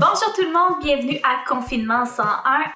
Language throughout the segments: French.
Bonjour tout le monde, bienvenue à Confinement 101.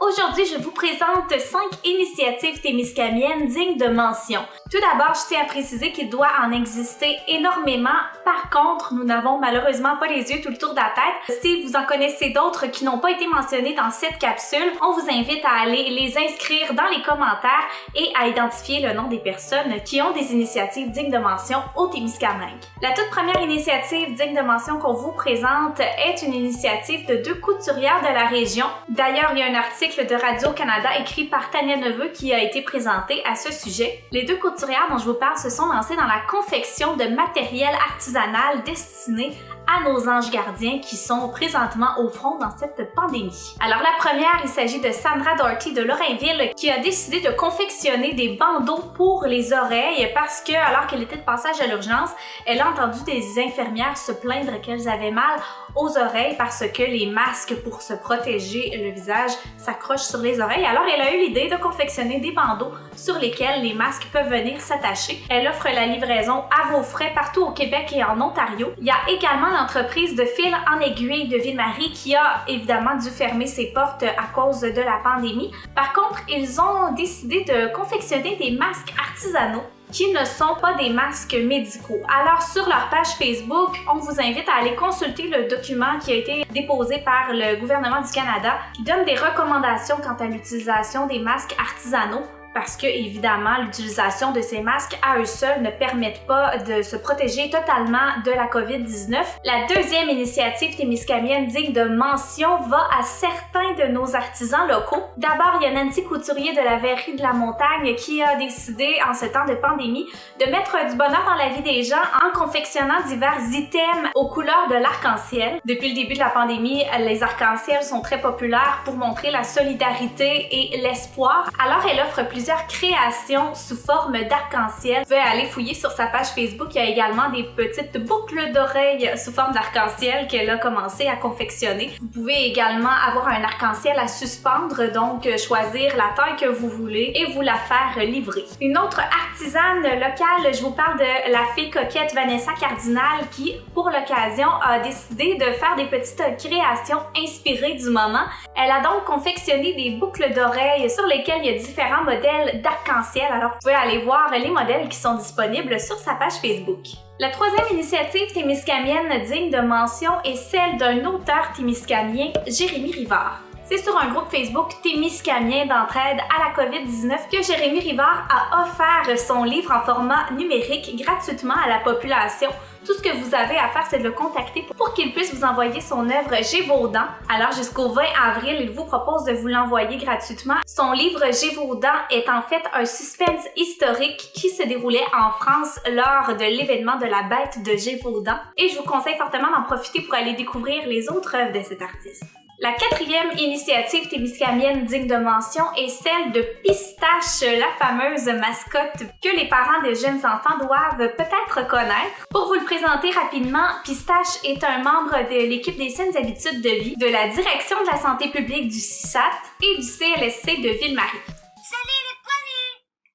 Aujourd'hui, je vous présente 5 initiatives témiscamiennes dignes de mention. Tout d'abord, je tiens à préciser qu'il doit en exister énormément. Par contre, nous n'avons malheureusement pas les yeux tout le tour de la tête. Si vous en connaissez d'autres qui n'ont pas été mentionnées dans cette capsule, on vous invite à aller les inscrire dans les commentaires et à identifier le nom des personnes qui ont des initiatives dignes de mention au Témiscamingue. La toute première initiative digne de mention qu'on vous présente est une initiative de 2 couturières de la région. D'ailleurs, il y a un article de Radio-Canada écrit par Tania Neveu qui a été présenté à ce sujet. Les 2 couturières dont je vous parle se sont lancées dans la confection de matériel artisanal destiné à nos anges gardiens qui sont présentement au front dans cette pandémie. Alors la première, il s'agit de Sandra Doherty de Lorrainville qui a décidé de confectionner des bandeaux pour les oreilles parce que, alors qu'elle était de passage à l'urgence, elle a entendu des infirmières se plaindre qu'elles avaient mal aux oreilles parce que les masques pour se protéger le visage s'accrochent sur les oreilles. Alors elle a eu l'idée de confectionner des bandeaux sur lesquels les masques peuvent venir s'attacher. Elle offre la livraison à vos frais partout au Québec et en Ontario. Il y a également l'entreprise de fil en aiguille de Ville-Marie qui a évidemment dû fermer ses portes à cause de la pandémie. Par contre, ils ont décidé de confectionner des masques artisanaux qui ne sont pas des masques médicaux. Alors sur leur page Facebook, on vous invite à aller consulter le document qui a été déposé par le gouvernement du Canada qui donne des recommandations quant à l'utilisation des masques artisanaux parce que, évidemment, l'utilisation de ces masques à eux seuls ne permettent pas de se protéger totalement de la COVID-19. La deuxième initiative témiscamienne digne de mention va à certains de nos artisans locaux. D'abord, il y a Nancy Couturier de la Verrerie de la Montagne qui a décidé, en ce temps de pandémie, de mettre du bonheur dans la vie des gens en confectionnant divers items aux couleurs de l'arc-en-ciel. Depuis le début de la pandémie, les arcs-en-ciel sont très populaires pour montrer la solidarité et l'espoir. Alors, elle offre plusieurs créations sous forme d'arc-en-ciel. Vous pouvez aller fouiller sur sa page Facebook. Il y a également des petites boucles d'oreilles sous forme d'arc-en-ciel qu'elle a commencé à confectionner. Vous pouvez également avoir un arc-en-ciel à suspendre, donc choisir la taille que vous voulez et vous la faire livrer. Une autre artisane locale, je vous parle de la fille coquette Vanessa Cardinal qui, pour l'occasion, a décidé de faire des petites créations inspirées du moment. Elle a donc confectionné des boucles d'oreilles sur lesquelles il y a différents modèles d'arc-en-ciel. Alors, vous pouvez aller voir les modèles qui sont disponibles sur sa page Facebook. La troisième initiative témiscamienne digne de mention est celle d'un auteur témiscamien, Jérémy Rivard. C'est sur un groupe Facebook Témiscamien d'entraide à la COVID-19 que Jérémy Rivard a offert son livre en format numérique gratuitement à la population. Tout ce que vous avez à faire, c'est de le contacter pour qu'il puisse vous envoyer son œuvre Gévaudan. Alors, jusqu'au 20 avril, il vous propose de vous l'envoyer gratuitement. Son livre Gévaudan est en fait un suspense historique qui se déroulait en France lors de l'événement de la bête de Gévaudan. Et je vous conseille fortement d'en profiter pour aller découvrir les autres œuvres de cet artiste. La quatrième initiative témiscamienne digne de mention est celle de Pistache, la fameuse mascotte que les parents des jeunes enfants doivent peut-être connaître. Pour vous le présenter rapidement, Pistache est un membre de l'équipe des saines habitudes de vie de la Direction de la santé publique du CISAT et du CLSC de Ville-Marie. Salut les poilus!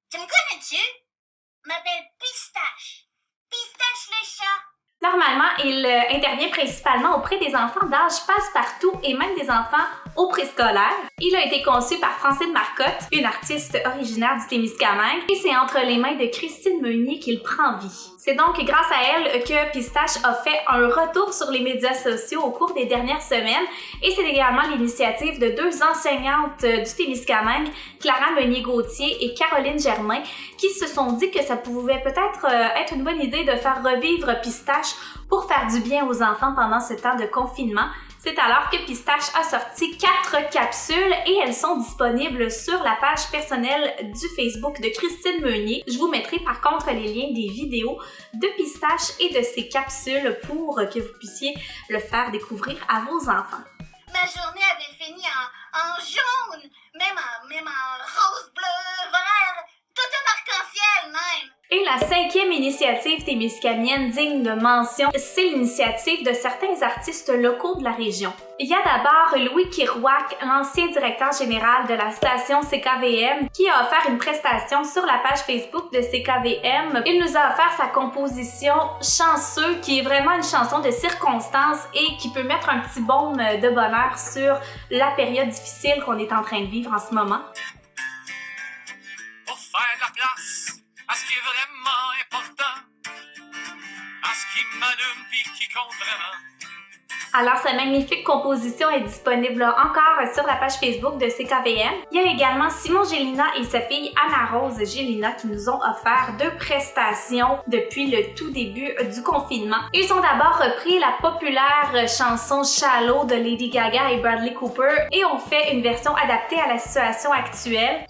Tu me connais-tu? Je m'appelle Pistache. Pistache le chat. Normalement, il intervient principalement auprès des enfants d'âge passe-partout et même des enfants au préscolaire. Il a été conçu par Francine Marcotte, une artiste originaire du Témiscamingue, et c'est entre les mains de Christine Meunier qu'il prend vie. C'est donc grâce à elle que Pistache a fait un retour sur les médias sociaux au cours des dernières semaines et c'est également l'initiative de 2 enseignantes du Témiscamingue, Clara Meunier-Gauthier et Caroline Germain, qui se sont dit que ça pouvait peut-être être une bonne idée de faire revivre Pistache pour faire du bien aux enfants pendant ce temps de confinement. C'est alors que Pistache a sorti 4 capsules et elles sont disponibles sur la page personnelle du Facebook de Christine Meunier. Je vous mettrai par contre les liens des vidéos de Pistache et de ses capsules pour que vous puissiez le faire découvrir à vos enfants. Ma journée avait fini en jaune, même en rose, bleu, vert. Tout un arc-en-ciel, même! Et la 5e initiative témiscamienne digne de mention, c'est l'initiative de certains artistes locaux de la région. Il y a d'abord Louis Kirouac, l'ancien directeur général de la station CKVM, qui a offert une prestation sur la page Facebook de CKVM. Il nous a offert sa composition Chanceux, qui est vraiment une chanson de circonstance et qui peut mettre un petit baume de bonheur sur la période difficile qu'on est en train de vivre en ce moment. Pour faire de la place à ce qui est vraiment important, à ce qui m'allume pis qui compte vraiment. Alors, sa magnifique composition est disponible encore sur la page Facebook de CKVM. Il y a également Simon Gélina et sa fille Anna-Rose Gélina qui nous ont offert 2 prestations depuis le tout début du confinement. Ils ont d'abord repris la populaire chanson Shallow de Lady Gaga et Bradley Cooper et ont fait une version adaptée à la situation actuelle.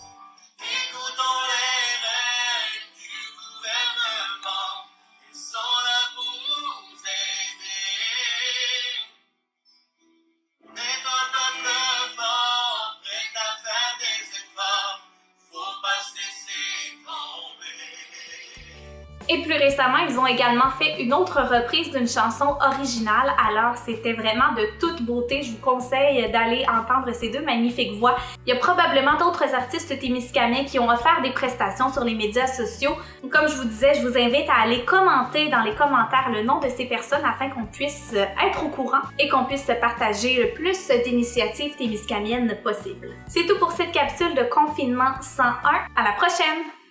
Écoutons les règles du gouvernement, ils sont là pour nous aider. On est un peuple fort, prêt à faire des efforts, faut pas se laisser tomber. Et plus récemment, ils ont également fait une autre reprise d'une chanson originale. Alors, c'était vraiment de toute beauté. Je vous conseille d'aller entendre ces 2 magnifiques voix. Il y a probablement d'autres artistes témiscamiens qui ont offert des prestations sur les médias sociaux. Comme je vous disais, je vous invite à aller commenter dans les commentaires le nom de ces personnes afin qu'on puisse être au courant et qu'on puisse partager le plus d'initiatives témiscamiennes possible. C'est tout pour cette capsule de confinement 101. À la prochaine!